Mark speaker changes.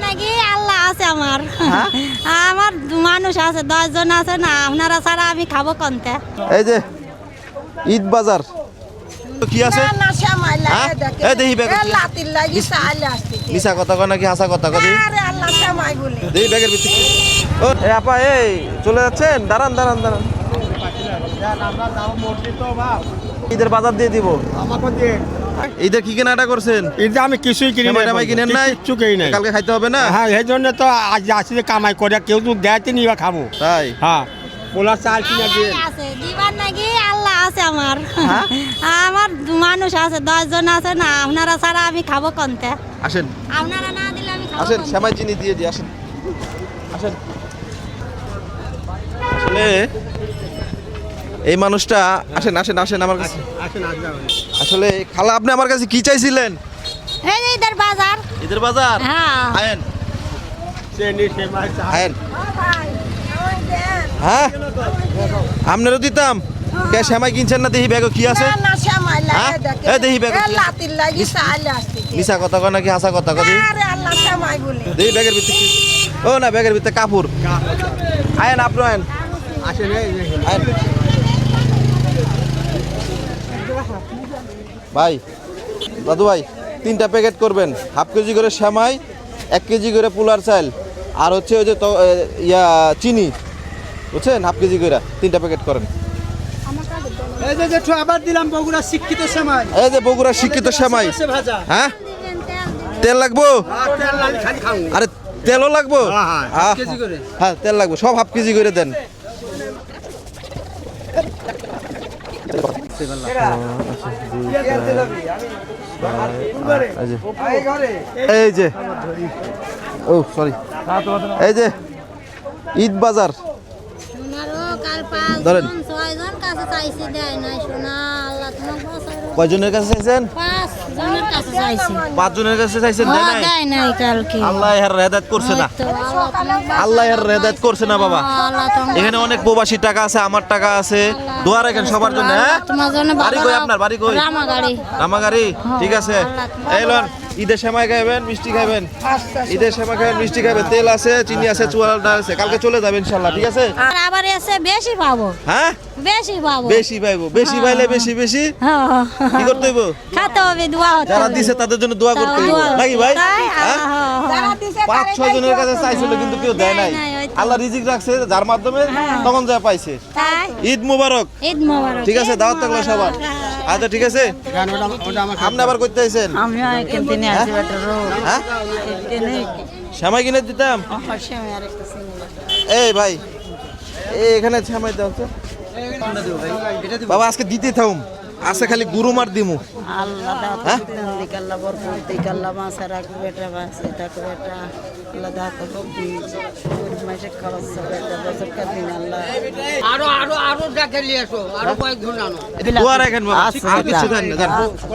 Speaker 1: নাকি আল্লাহ আছে আমার আমার মানুষ আছে 10 জন আছে না আপনারা ছাড়া আমি খাবো কোনতে
Speaker 2: এই যে ঈদ বাজার কি আছে এই দেখি ব্যাগ মিছা কথা কয় নাকি হাসা কথা কয় দেখি ব্যাগের ভিতরে ও এ আপা এই চলে যাচ্ছেন দাঁড়ান দাঁড়ান দাঁড়ান ঈদের বাজার দিয়ে দিব ঈদের কি কেনাটা করছেন?
Speaker 3: ঈদে আমি কিছুই কিনি
Speaker 2: নাই জামাই কিনেন নাই
Speaker 3: কিচ্ছু কিনি নাই
Speaker 2: কালকে খাইতে হবে না
Speaker 3: হ্যাঁ এই জন্য তো আজ আসি যে কামাই করে কেউ তো দেয়তে নিবা খাবো
Speaker 2: তাই
Speaker 3: হ্যাঁ পোলা চাল কিনে দিয়ে
Speaker 1: আছে দিবার নাকি আল্লাহ আছে আমার আমার মানুষ আছে 10 জন আছে না আপনারা ছাড়া আমি খাবো কোনতে
Speaker 2: আসেন
Speaker 1: আপনারা না দিলে আমি খাবো
Speaker 2: আসেন সেমাই চিনি দিয়ে দি আসেন আসেন আসলে এই মানুষটা আসেন আসেন আসেন আমার কাছে
Speaker 3: আসেন
Speaker 2: আসলে খালা আপনি আমার কাছে কি চাইছিলেন?
Speaker 1: এই যে ঈদের বাজার
Speaker 2: ঈদের বাজার
Speaker 1: হ্যাঁ
Speaker 2: আয়েন
Speaker 3: চেনি সেমাই চা
Speaker 2: আয়েন হ্যাঁ আপনারও দিতাম কে সেমাই কিনছেন না দেখি ব্যাগে কি আছে হ্যাঁ? এই দেখি ব্যাগে মিছা কথা কয় নাকি হাসা কথা কয় দেখি ব্যাগের ভিতরে কি? ও না ব্যাগের ভিতরে কাপড় আয়েন আপনি আয়েন
Speaker 3: আসেন এই
Speaker 2: আয়েন ভাই দাদু ভাই 3টা প্যাকেট করবেন হাফ কেজি করে সেমাই 1 কেজি করে পোলার চাল আর হচ্ছে ওই যে চিনি বুঝছেন হাফ কেজি করে 3টা প্যাকেট করেন
Speaker 3: এই যে একটু আবার দিলাম বগুড়া শিক্ষিত সেমাই
Speaker 2: এই যে বগুড়া শিক্ষিত সেমাই
Speaker 3: ভাজা
Speaker 2: হ্যাঁ তেল লাগবো
Speaker 3: তেল লাল খালি খাও
Speaker 2: আরে তেলও লাগবো
Speaker 3: হ্যাঁ, হাফ কেজি করে।
Speaker 2: হ্যাঁ তেল লাগবে সব হাফ কেজি করে দেন এই যে ও সরি এই যে ঈদ বাজার
Speaker 1: সোনারও কাল 5
Speaker 2: ধরেন।
Speaker 1: জন 6 জন কাছে চাইছি দেয় নাই সোনা আল্লাহ তোমার বছর
Speaker 2: কয়জনের কাছে চাইছেন?
Speaker 1: 5 জনের কাছে চাইছি
Speaker 2: 5 জনের কাছে চাইছেন দেয় নাই?
Speaker 1: দেয় নাই কালকে
Speaker 2: আল্লাহ এর হেদায়েত করছে না
Speaker 1: হয়তো আল্লাহ তোমার
Speaker 2: আল্লাহ এর হেদায়েত করছে না বাবা
Speaker 1: আল্লাহ তোমার
Speaker 2: এখানে অনেক প্রবাসী টাকা আছে আমার টাকা আছে দোয়া রাখেন সবার জন্য হ্যাঁ
Speaker 1: তোমার জন্য
Speaker 2: বাড়ি কই আপনার বাড়ি কই
Speaker 1: রামাগাড়ি
Speaker 2: রামাগাড়ি ঠিক আছে এই লন ঈদের সেমাই খাবেন মিষ্টি খাবেন ঈদের সেমাই খাবেন মিষ্টি খাবেন তেল আছে চিনি আছে চুয়াল ডাল আছে কালকে চলে যাবে ইনশাআল্লাহ ঠিক আছে
Speaker 1: আর আবার এসে বেশি পাবো
Speaker 2: হ্যাঁ
Speaker 1: বেশি পাবো
Speaker 2: বেশি পাইবো বেশি পাইলে বেশি বেশি
Speaker 1: হ্যাঁ
Speaker 2: কি করতে হইব
Speaker 1: খাতে হবে দোয়া হতে
Speaker 2: যারা
Speaker 1: হবে।
Speaker 2: দিছে তাদের জন্য দোয়া করতে হইব
Speaker 1: দোয়া
Speaker 2: নাকি ভাই
Speaker 1: তাই?
Speaker 2: হ্যাঁ
Speaker 1: হ্যাঁ, হ্যাঁ।
Speaker 2: 5-6 জনের কাছে চাইছিল কিন্তু কেউ দেয় নাই
Speaker 1: দেয় নাই, ওই তো।
Speaker 2: আল্লাহ রিজিক রাখছে যার মাধ্যমে তখন যা পাইছে
Speaker 1: তাই
Speaker 2: ঈদ মুবারক
Speaker 1: ঈদ মোবারক
Speaker 2: ঠিক আছে দাওয়াত থাকলো সবার আচ্ছা ঠিক আছে
Speaker 3: ওটা আমার
Speaker 2: আপনি আবার করতে আইছেন
Speaker 4: আমি কিনতে নিয়ে আসি বেটা রোজ
Speaker 2: হ্যাঁ
Speaker 4: কিনে
Speaker 2: সেমাই কিনে দিতাম
Speaker 4: হর্ষে আমি আরেকটা সিঙ্গেল
Speaker 2: এই ভাই এই এখানে সেমাই দাও তো বাবা আজকে দিতে থাকুম আছে খালি গুরু মার দিমু
Speaker 4: আল্লাহ দাও
Speaker 2: হ্যাঁ?
Speaker 4: দিকাল্লা বরকত দিকাল্লা মাসা রাখ বেটা বাস এটা বেটা আল্লাহ দাও তো গরিব মাসে খাওয়া বেটা বছর কাদিন আল্লাহ
Speaker 3: আরো আরো আরো ডাকে নিয়ে আসো আরো কয়েকজন আনো
Speaker 2: দোয়া রাখেন বাবা
Speaker 4: আচ্ছা,
Speaker 2: আর কিছু দেন না, দেন।
Speaker 4: আচ্ছা।